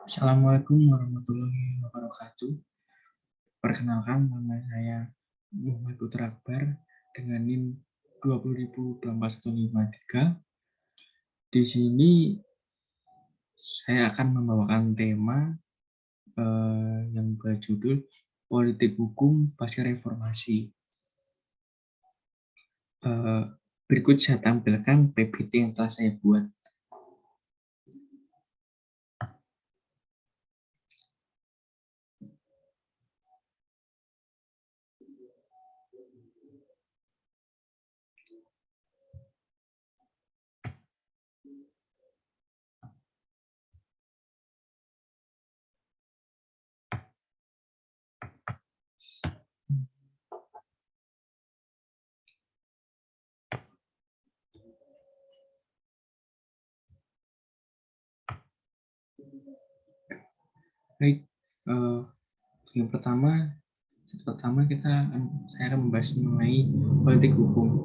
Assalamualaikum warahmatullahi wabarakatuh. Perkenalkan, nama saya Muhammad Putra Akbar dengan NIM 20.24153. Di sini saya akan membawakan tema yang berjudul Politik Hukum Pasca Reformasi. Berikut saya tampilkan PPT yang telah saya buat. Baik, yang pertama saya akan membahas mengenai politik hukum.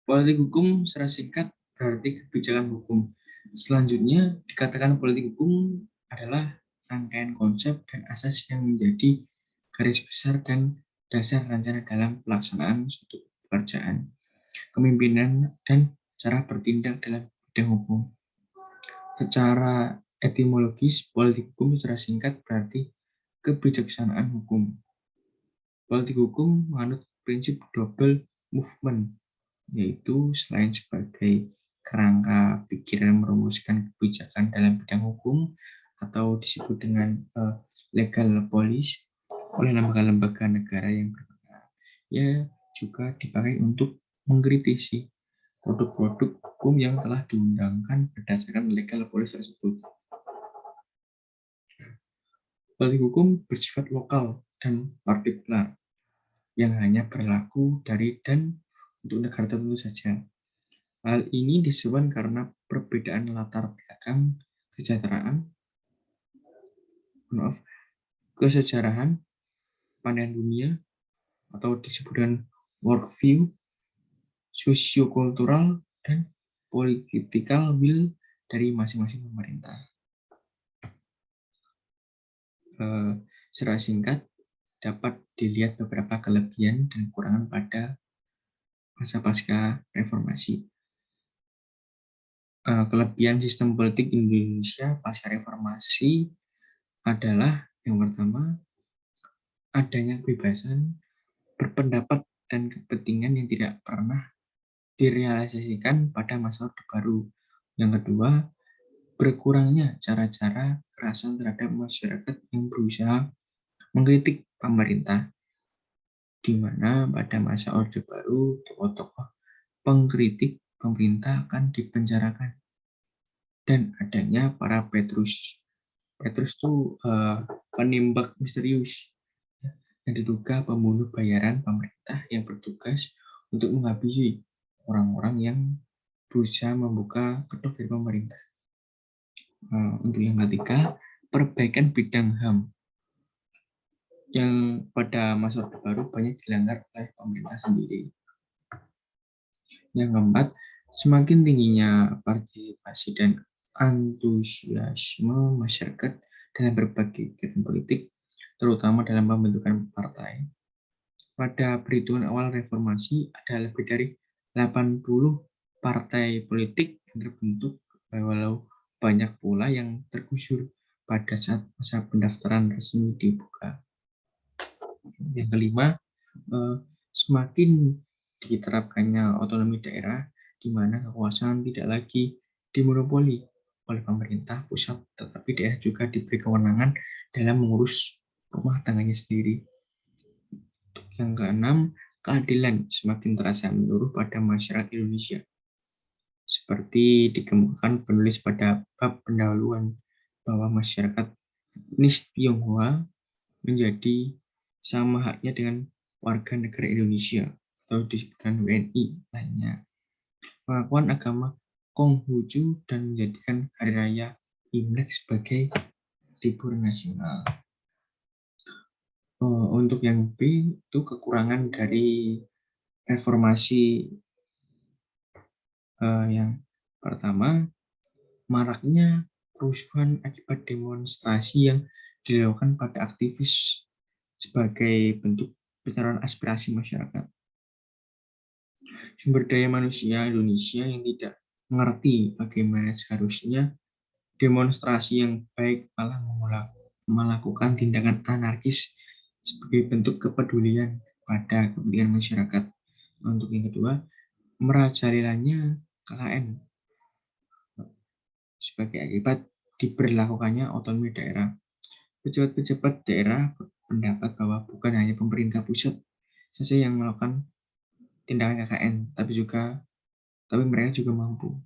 Politik hukum secara singkat berarti kebijakan hukum. Selanjutnya dikatakan politik hukum adalah rangkaian konsep dan asas yang menjadi garis besar dan dasar rencana dalam pelaksanaan suatu pekerjaan, kepemimpinan, dan cara bertindak dalam bidang hukum. Secara etimologis, politik hukum secara singkat berarti kebijaksanaan hukum. Politik hukum menganut prinsip double movement, yaitu selain sebagai kerangka pikiran merumuskan kebijakan dalam bidang hukum atau disebut dengan legal policy oleh lembaga-lembaga negara yang berwenang, ya juga dipakai untuk mengkritisi produk-produk hukum yang telah diundangkan berdasarkan legal policy tersebut. Politik hukum bersifat lokal dan partikular yang hanya berlaku dari dan untuk negara tertentu saja. Hal ini disebabkan karena perbedaan latar belakang kesejarahan, pandangan dunia, atau disebut dengan worldview, sosiokultural, dan political will dari masing-masing pemerintah. Secara singkat, dapat dilihat beberapa kelebihan dan kekurangan pada masa pasca reformasi. Kelebihan sistem politik Indonesia pasca reformasi adalah yang pertama, adanya kebebasan berpendapat dan kepentingan yang tidak pernah direalisasikan pada masa Orde Baru. Yang kedua, berkurangnya cara-cara kekerasan terhadap masyarakat yang berusaha mengkritik pemerintah, di mana pada masa Orde Baru tokoh-tokoh pengkritik pemerintah akan dipenjarakan, dan adanya para Petrus itu penembak misterius yang diduga pembunuh bayaran pemerintah yang bertugas untuk menghabisi orang-orang yang berusaha membuka kedok dari pemerintah. Untuk yang ketiga, perbaikan bidang HAM yang pada masa Orde Baru banyak dilanggar oleh pemerintah sendiri. Yang keempat, semakin tingginya partisipasi dan antusiasme masyarakat dalam berbagai kegiatan politik, terutama dalam pembentukan partai. Pada perhitungan awal reformasi, ada lebih dari 80 partai politik yang terbentuk, walau banyak pula yang tergusur pada saat masa pendaftaran resmi dibuka. Yang kelima, semakin diterapkannya otonomi daerah, di mana kekuasaan tidak lagi dimonopoli oleh pemerintah pusat, tetapi daerah juga diberi kewenangan dalam mengurus rumah tangganya sendiri. Yang keenam, keadilan semakin terasa menyeluruh pada masyarakat Indonesia. Seperti dikemukakan penulis pada bab pendahuluan bahwa masyarakat etnis Tionghoa menjadi sama haknya dengan warga negara Indonesia atau disebutkan WNI lainnya. Pengakuan agama Konghucu dan menjadikan hari raya Imlek sebagai libur nasional. Untuk yang B itu kekurangan dari reformasi. Yang pertama, maraknya kerusuhan akibat demonstrasi yang dilakukan pada aktivis sebagai bentuk pencalonan aspirasi masyarakat. Sumber daya manusia Indonesia yang tidak mengerti bagaimana seharusnya demonstrasi yang baik malah melakukan tindakan anarkis sebagai bentuk kepedulian pada kepentingan masyarakat. Untuk yang kedua, merajalelanya KKN sebagai akibat diberlakukannya otonomi daerah. Pejabat-pejabat daerah berpendapat bahwa bukan hanya pemerintah pusat saja yang melakukan tindakan KKN, tapi mereka juga mampu.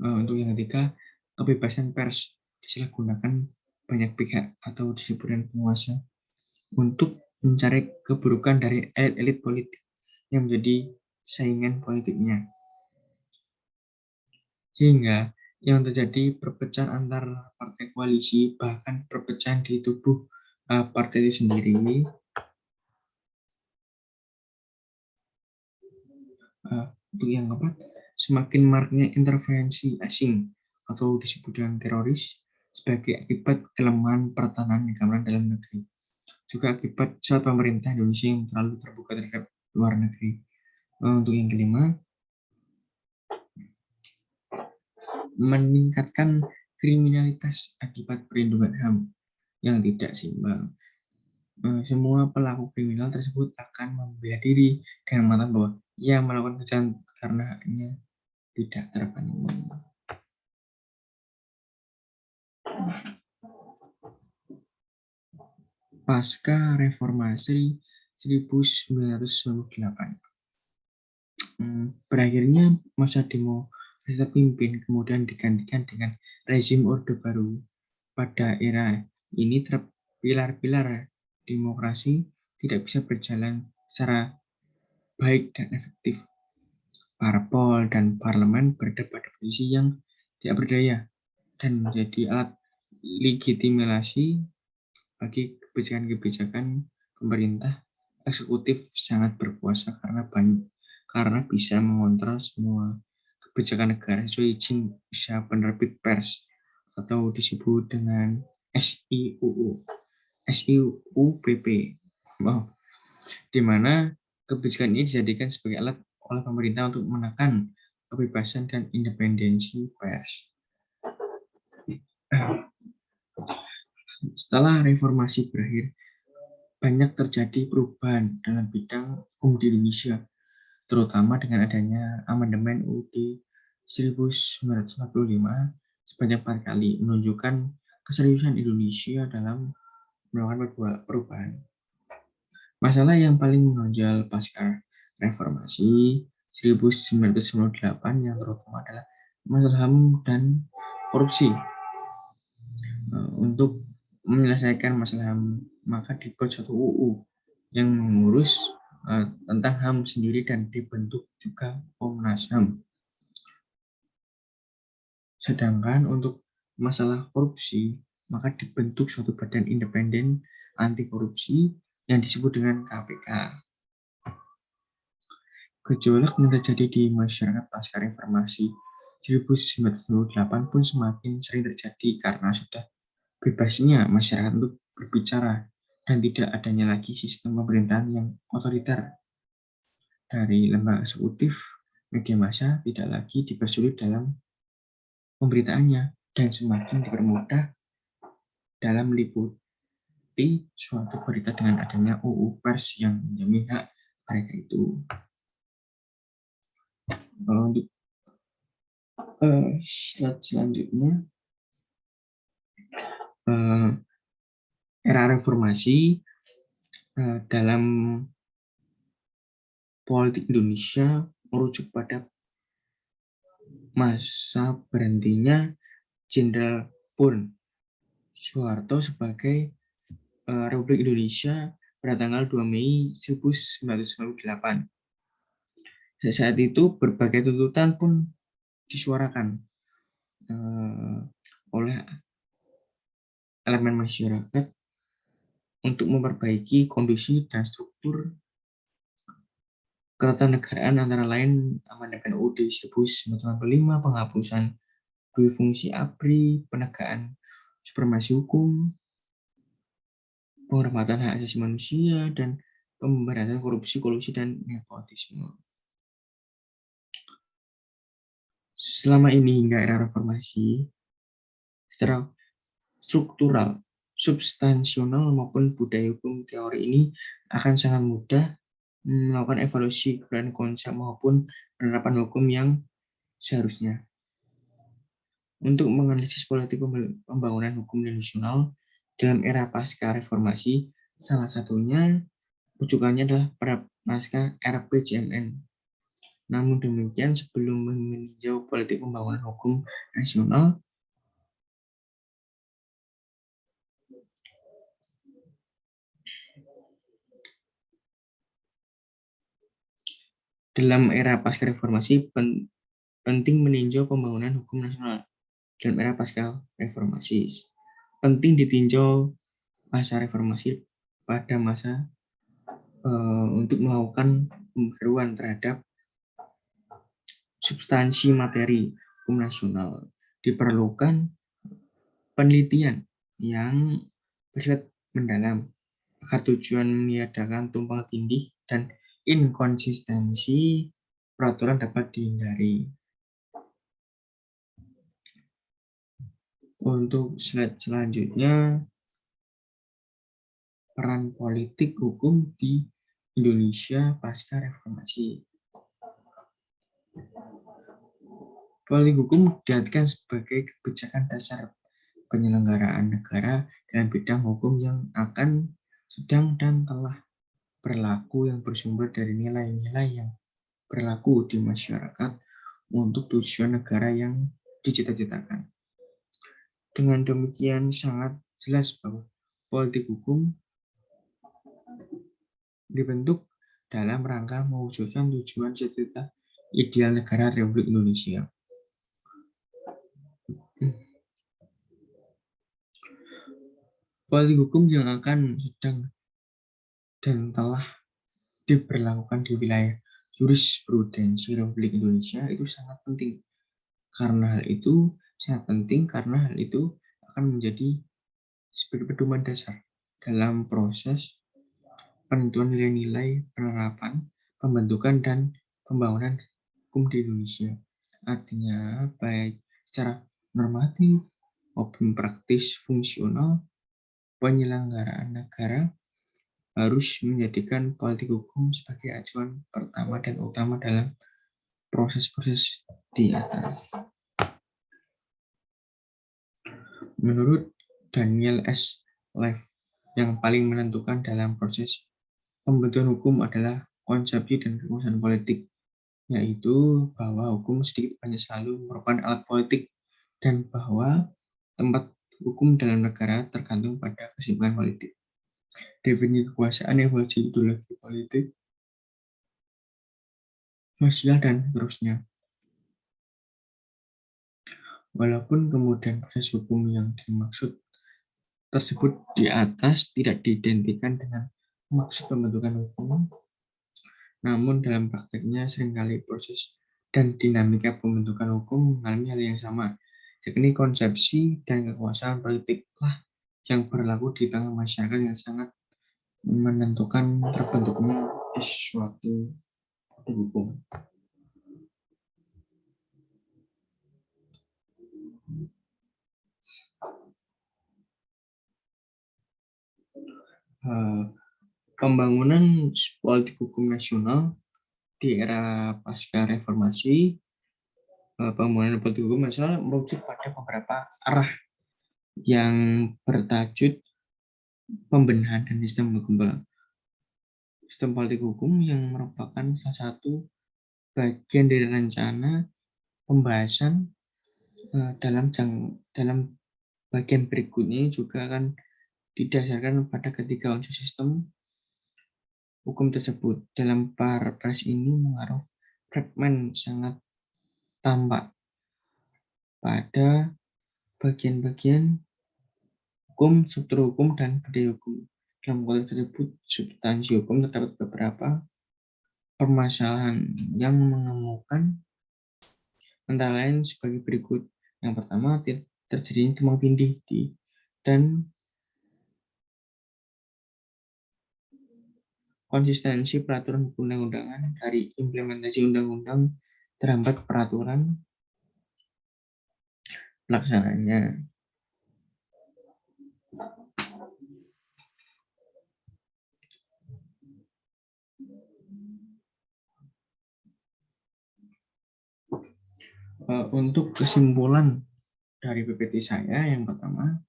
Untuk yang ketiga, kebebasan pers disalahgunakan banyak pihak atau disebut dengan penguasa untuk mencari keburukan dari elit-elit politik yang menjadi saingan politiknya. Sehingga yang terjadi perpecahan antar partai koalisi, bahkan perpecahan di tubuh partai itu sendiri. Untuk yang keempat, semakin maraknya intervensi asing atau disebut dengan teroris sebagai akibat kelemahan pertahanan keamanan dalam negeri. Juga akibat saat pemerintah Indonesia yang terlalu terbuka terhadap luar negeri. Untuk yang kelima, meningkatkan kriminalitas akibat perlindungan HAM yang tidak seimbang. Semua pelaku kriminal tersebut akan membela diri dengan mengatakan bahwa ia melakukan kejahatan karena haknya tidak terpenuhi. Pasca Reformasi 1998, berakhirnya masa demokrasi terpimpin kemudian digantikan dengan rezim Orde Baru. Pada era ini pilar-pilar demokrasi tidak bisa berjalan secara baik dan efektif. Parpol dan parlemen berada pada posisi yang tidak berdaya dan menjadi alat legitimasi bagi kebijakan-kebijakan pemerintah. Eksekutif sangat berkuasa karena bisa mengontrol semua kebijakan negara sesuai izin usaha penerbit pers atau disebut dengan SIUPP, di mana kebijakan ini dijadikan sebagai alat oleh pemerintah untuk menekan kebebasan dan independensi pers. Setelah reformasi berakhir, banyak terjadi perubahan dalam bidang hukum di Indonesia, terutama dengan adanya amandemen UUD 1945 sebanyak 4 kali, menunjukkan keseriusan Indonesia dalam melakukan perubahan. Masalah yang paling menonjol pasca reformasi 1998 yang terutama adalah masalah HAM dan korupsi. Untuk menyelesaikan masalah HAM, maka dibuat suatu UU yang mengurus tentang HAM sendiri dan dibentuk juga Komnas HAM. Sedangkan untuk masalah korupsi, maka dibentuk suatu badan independen anti korupsi yang disebut dengan KPK. Gejolak yang terjadi di masyarakat pasca reformasi 1998 pun semakin sering terjadi karena sudah bebasnya masyarakat untuk berbicara dan tidak adanya lagi sistem pemerintahan yang otoriter. Dari lembaga eksekutif, media massa tidak lagi dipersulit dalam pemberitaannya dan semakin dipermudah dalam meliputi suatu berita dengan adanya UU Pers yang menjamin hak mereka itu. Untuk slide selanjutnya, era reformasi dalam politik Indonesia merujuk pada masa berhentinya Jenderal Purn Soeharto sebagai Republik Indonesia pada tanggal 2 Mei 1998. Saat itu berbagai tuntutan pun disuarakan. oleh elemen masyarakat untuk memperbaiki kondisi dan struktur ketatanegaraan antara lain amandemen UUD 1945, penghapusan dui fungsi ABRI, penegakan supremasi hukum, penghormatan hak asasi manusia, dan pemberantasan korupsi, kolusi, dan nepotisme. Selama ini hingga era reformasi, secara struktural, substansional maupun budaya hukum teori ini akan sangat mudah melakukan evaluasi keberadaan konsep maupun penerapan hukum yang seharusnya. Untuk menganalisis politik pembangunan hukum nasional dalam era pasca reformasi, salah satunya rujukannya adalah pada naskah RPJMN. Namun demikian, sebelum meninjau politik pembangunan hukum nasional, dalam era pasca reformasi penting meninjau pembangunan hukum nasional dalam era pasca reformasi. Penting ditinjau masa reformasi pada masa untuk melakukan pembaruan terhadap substansi materi hukum nasional. Diperlukan penelitian yang bersifat mendalam agar tujuan meniadakan tumpang tindih dan inkonsistensi peraturan dapat dihindari. Untuk slide selanjutnya, peran politik hukum di Indonesia pasca reformasi. Politik hukum diartikan sebagai kebijakan dasar penyelenggaraan negara dalam bidang hukum yang akan, sedang, dan telah berlaku yang bersumber dari nilai-nilai yang berlaku di masyarakat untuk tujuan negara yang dicita-citakan. Dengan demikian sangat jelas bahwa politik hukum dibentuk dalam rangka mewujudkan tujuan cita-cita ideal negara Republik Indonesia. Politik hukum yang akan, sedang, dan telah diberlakukan di wilayah jurisprudensi Republik Indonesia itu sangat penting. Karena hal itu sangat penting karena hal itu akan menjadi sebagai pedoman dasar dalam proses penentuan nilai-nilai penerapan, pembentukan, dan pembangunan hukum di Indonesia. Artinya baik secara normatif maupun praktis fungsional, penyelenggaraan negara harus menjadikan politik hukum sebagai acuan pertama dan utama dalam proses-proses di atas. Menurut Daniel S. Leff, yang paling menentukan dalam proses pembentukan hukum adalah konsepsi dan kekuasaan politik, yaitu bahwa hukum sedikit banyak selalu merupakan alat politik dan bahwa tempat hukum dalam negara tergantung pada kesimpulan politik. Definisi kekuasaan, evolusi ideologi politik, sosial, dan seterusnya. Walaupun kemudian proses hukum yang dimaksud tersebut di atas tidak diidentikan dengan maksud pembentukan hukum, namun dalam prakteknya seringkali proses dan dinamika pembentukan hukum mengalami hal yang sama, yakni konsepsi dan kekuasaan politiklah yang berlaku di tengah masyarakat yang sangat menentukan terbentuknya suatu hukum. Pembangunan politik hukum nasional di era pasca reformasi, pembangunan politik hukum nasional merujuk pada beberapa arah yang bertajuk pembenahan dan sistem hukum. Sistem politik hukum yang merupakan salah satu bagian dari rencana pembahasan dalam bagian berikutnya juga akan didasarkan pada ketiga unsur sistem hukum tersebut. Dalam paraphrase ini mengaruh fragmen sangat tampak pada bagian-bagian hukum, struktur hukum, dan budaya hukum. Dalam konteks tersebut, substansi hukum terdapat beberapa permasalahan yang menemukan antara lain sebagai berikut. Yang pertama, terjadinya tumpang tindih dan konsistensi peraturan undang-undangan dari implementasi undang-undang terhambat peraturan pelaksananya. Untuk kesimpulan dari PPT saya, yang pertama,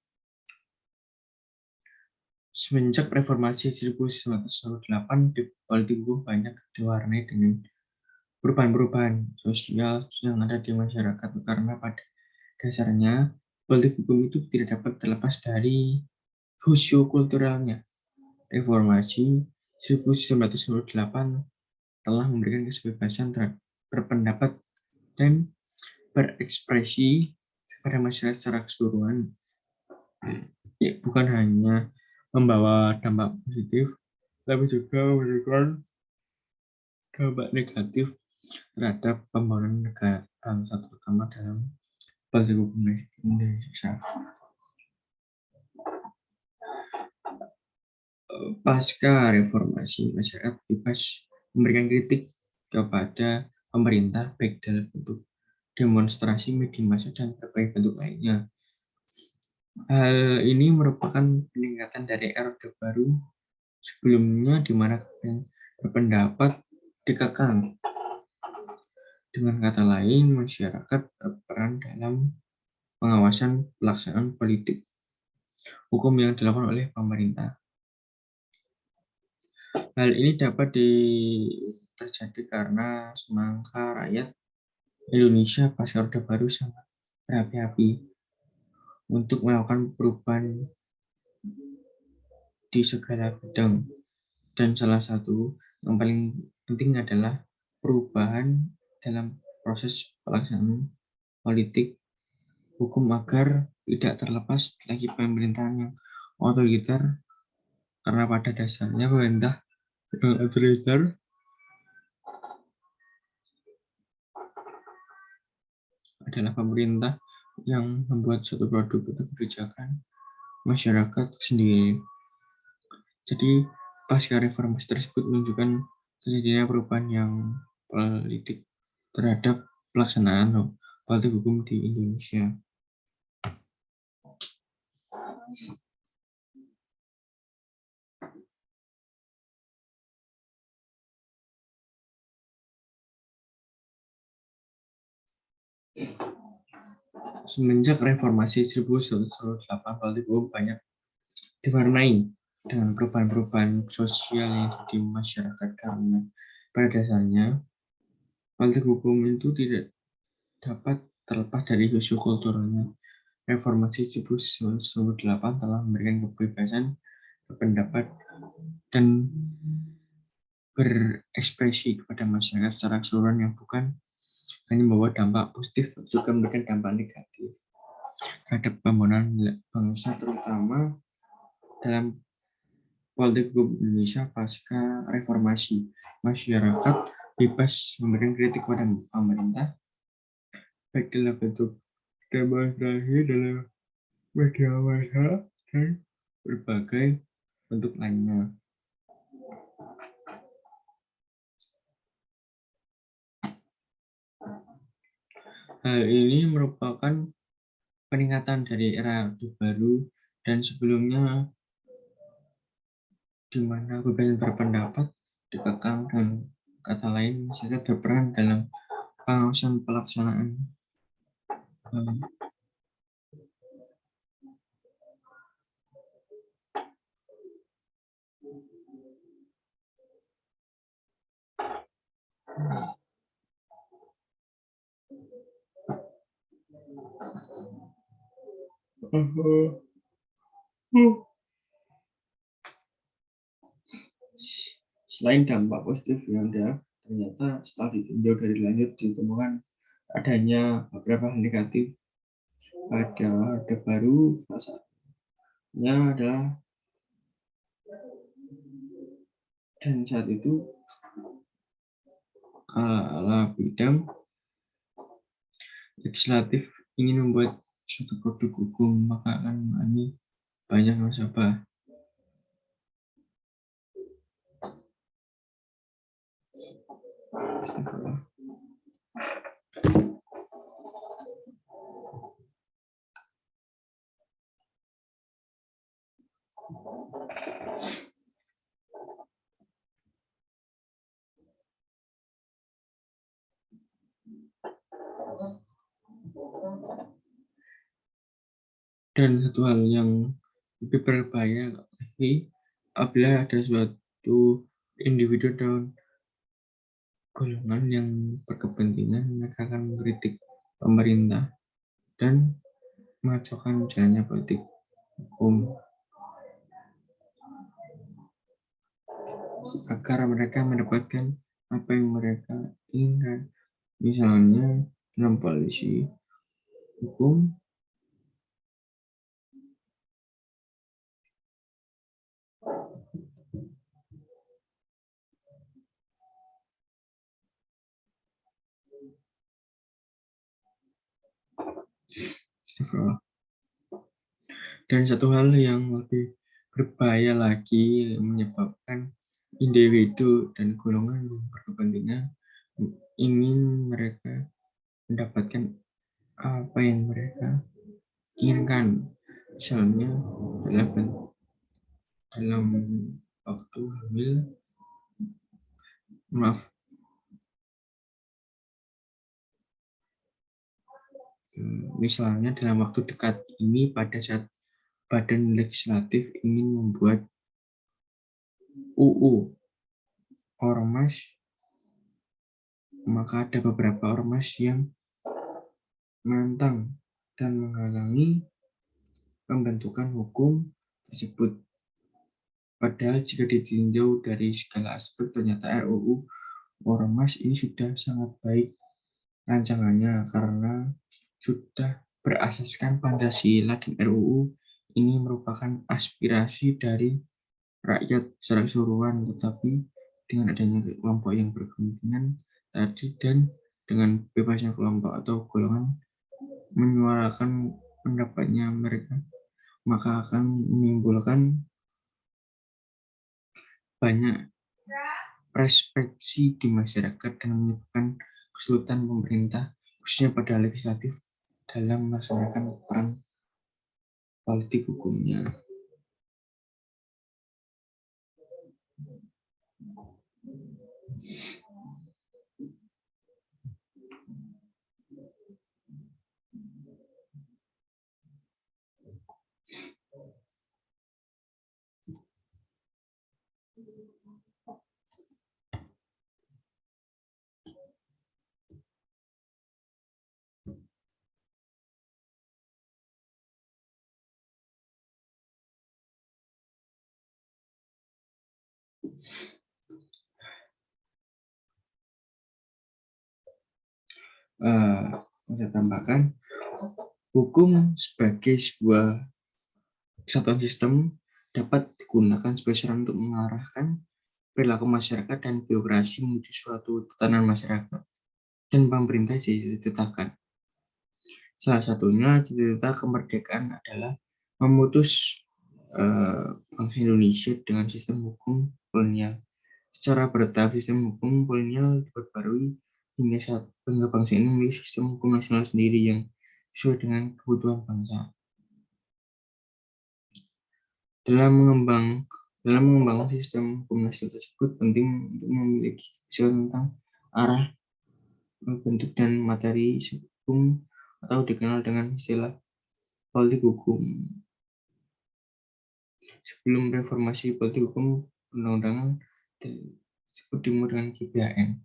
semenjak reformasi 1998, politik hukum banyak diwarnai dengan perubahan-perubahan sosial yang ada di masyarakat, karena pada dasarnya politik hukum itu tidak dapat terlepas dari sosiokulturalnya. Reformasi 1998 telah memberikan kebebasan berpendapat dan berekspresi kepada masyarakat secara keseluruhan. Ya, bukan hanya membawa dampak positif, tapi juga memberikan dampak negatif terhadap pembangunan negara bangsa, terutama dalam politik hukum Indonesia. Pasca reformasi, masyarakat bebas memberikan kritik kepada pemerintah, baik dalam bentuk demonstrasi, media massa, dan berbagai bentuk lainnya. Hal ini merupakan peningkatan dari era Orde Baru sebelumnya, di mana berpendapat dikekang. Dengan kata lain, masyarakat berperan dalam pengawasan pelaksanaan politik hukum yang dilakukan oleh pemerintah. Hal ini dapat terjadi karena semangka rakyat Indonesia pasca Orde Baru sangat berapi-api untuk melakukan perubahan di segala bidang, dan salah satu yang paling penting adalah perubahan dalam proses pelaksanaan politik hukum agar tidak terlepas lagi pemerintahan yang otoriter, karena pada dasarnya pemerintah yang otoriter adalah pemerintah yang membuat suatu produk atau kebijakan masyarakat sendiri. Jadi pasca reformasi tersebut menunjukkan terjadinya perubahan yang politik terhadap pelaksanaan politik hukum di Indonesia. Semenjak reformasi 1998, politik hukum banyak diwarnai dengan perubahan-perubahan sosial yang ada di masyarakat, karena pada dasarnya politik hukum itu tidak dapat terlepas dari sosiokulturalnya. Reformasi 1998 telah memberikan kebebasan berpendapat dan berekspresi kepada masyarakat secara keseluruhan, yang bukan hanya membawa dampak positif, juga memberikan dampak negatif terhadap pembangunan bangsa, terutama dalam politik hukum Indonesia pasca reformasi. Masyarakat bebas memberikan kritik kepada pemerintah, baik dalam bentuk demonstrasi, dalam media massa, dan berbagai bentuk lainnya. Hal ini merupakan peningkatan dari era Orde Baru dan sebelumnya, di mana kebebasan berpendapat dikekang, dan kata lain masyarakat berperan dalam pengawasan pelaksanaan Selain dampak positif yang ada, ternyata setelah ditinjau dari lanjut ditemukan adanya beberapa hal negatif Ada orde baru, salah satunya adalah, dan saat itu kala bidang legislatif ingin membuat suatu produk hukum, maka akan mengalami banyak nasabah. Dan satu hal yang lebih berbahaya lagi, apabila ada suatu individu dan golongan yang berkepentingan, mereka akan mengkritik pemerintah dan mengacaukan jalannya politik hukum agar mereka mendapatkan apa yang mereka inginkan. Misalnya dalam polisi hukum, dan satu hal yang lebih berbahaya lagi menyebabkan individu dan golongan yang berkepentingan ingin mereka mendapatkan apa yang mereka inginkan. Misalnya dalam waktu hamil, maaf, misalnya dalam waktu dekat ini pada saat Badan Legislatif ingin membuat UU ormas, maka ada beberapa ormas yang menentang dan menghalangi pembentukan hukum tersebut. Padahal jika ditinjau dari segala aspek, ternyata RUU ormas ini sudah sangat baik rancangannya karena sudah berasaskan Pancasila, dan RUU ini merupakan aspirasi dari rakyat secara keseluruhan, tetapi dengan adanya kelompok yang berkepentingan tadi dan dengan bebasnya kelompok atau golongan menyuarakan pendapatnya mereka, maka akan menimbulkan banyak respeksi di masyarakat dan menyebabkan kesulitan pemerintah, khususnya pada legislatif, dalam melaksanakan peran politik hukumnya. Saya tambahkan, hukum sebagai sebuah kesatuan sistem dapat digunakan sebagai sarana untuk mengarahkan perilaku masyarakat dan birokrasi menuju suatu tatanan masyarakat dan pemerintah ditetapkan. Salah satunya cita-cita kemerdekaan adalah memutus bangsa Indonesia dengan sistem hukum kolonial. Secara bertahap sistem hukum kolonial diperbarui hingga bangsa ini memiliki sistem hukum nasional sendiri yang sesuai dengan kebutuhan bangsa. Dalam mengembangkan sistem hukum nasional tersebut, penting untuk memiliki kebijakan tentang arah, bentuk, dan materi hukum atau dikenal dengan istilah politik hukum. Sebelum reformasi politik hukum, undang-undangan disebut dengan GBHN.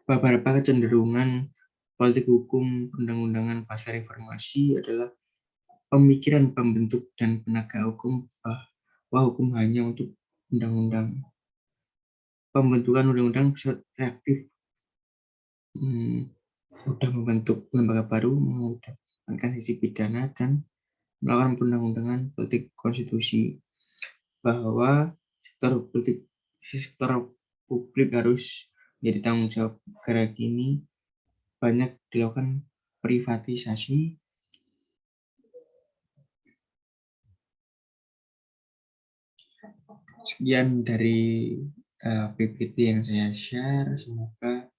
Beberapa kecenderungan politik hukum undang-undangan pasca reformasi adalah pemikiran pembentuk dan penegak hukum bahwa hukum hanya untuk undang-undang pembentukan undang-undang bersifat reaktif, mudah membentuk lembaga baru, memudahkan sisi pidana, dan melakukan perundang-undangan politik konstitusi, bahwa sektor publik harus menjadi tanggung jawab negara. Kini banyak dilakukan privatisasi. Sekian dari PPT yang saya share, semoga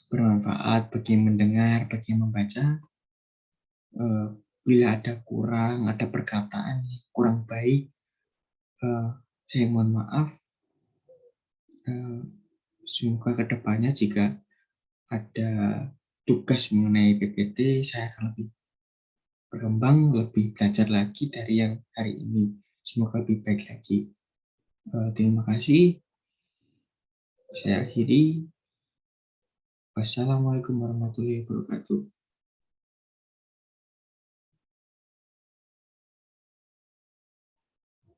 bermanfaat bagi yang mendengar, bagi yang membaca. Bila ada perkataan yang kurang baik, saya mohon maaf. Semoga kedepannya jika ada tugas mengenai PPT, saya akan lebih berkembang, lebih belajar lagi dari yang hari ini. Semoga lebih baik lagi. Terima kasih. Saya akhiri. Wassalamualaikum warahmatullahi wabarakatuh.